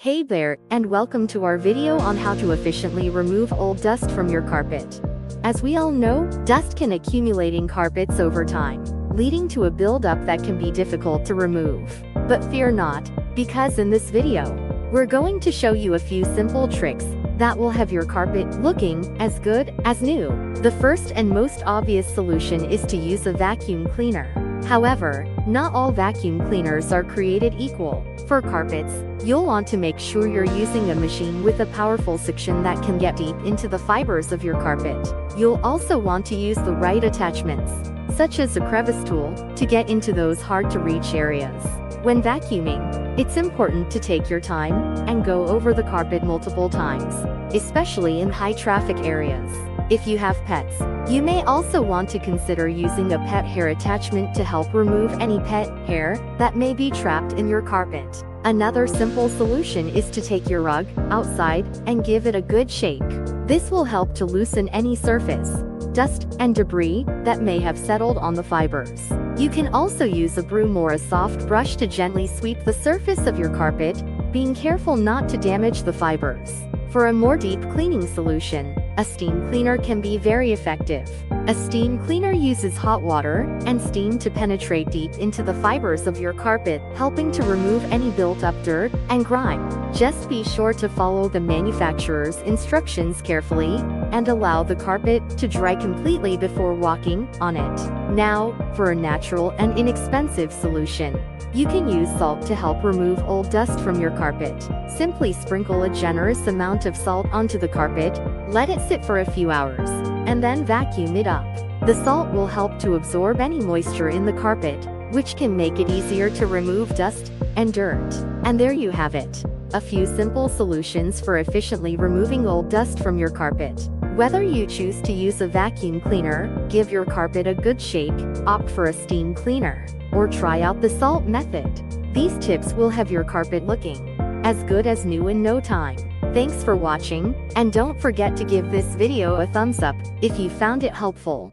Hey there, and welcome to our video on how to efficiently remove old dust from your carpet. As we all know, dust can accumulate in carpets over time, leading to a buildup that can be difficult to remove. But fear not, because in this video, we're going to show you a few simple tricks that will have your carpet looking as good as new. The first and most obvious solution is to use a vacuum cleaner. However, not all vacuum cleaners are created equal. For carpets, you'll want to make sure you're using a machine with a powerful suction that can get deep into the fibers of your carpet. You'll also want to use the right attachments, such as a crevice tool, to get into those hard-to-reach areas. When vacuuming, it's important to take your time and go over the carpet multiple times, especially in high-traffic areas. If you have pets, you may also want to consider using a pet hair attachment to help remove any pet hair that may be trapped in your carpet. Another simple solution is to take your rug outside and give it a good shake. This will help to loosen any surface, dust, and debris that may have settled on the fibers. You can also use a broom or a soft brush to gently sweep the surface of your carpet, being careful not to damage the fibers. For a more deep cleaning solution, a steam cleaner can be very effective. A steam cleaner uses hot water and steam to penetrate deep into the fibers of your carpet, helping to remove any built-up dirt and grime. Just be sure to follow the manufacturer's instructions carefully and allow the carpet to dry completely before walking on it. Now, for a natural and inexpensive solution. You can use salt to help remove old dust from your carpet. Simply sprinkle a generous amount of salt onto the carpet, let it sit for a few hours, and then vacuum it up. The salt will help to absorb any moisture in the carpet, which can make it easier to remove dust and dirt. And there you have it. A few simple solutions for efficiently removing old dust from your carpet. Whether you choose to use a vacuum cleaner, give your carpet a good shake, opt for a steam cleaner, or try out the salt method, these tips will have your carpet looking as good as new in no time. Thanks for watching, and don't forget to give this video a thumbs up if you found it helpful.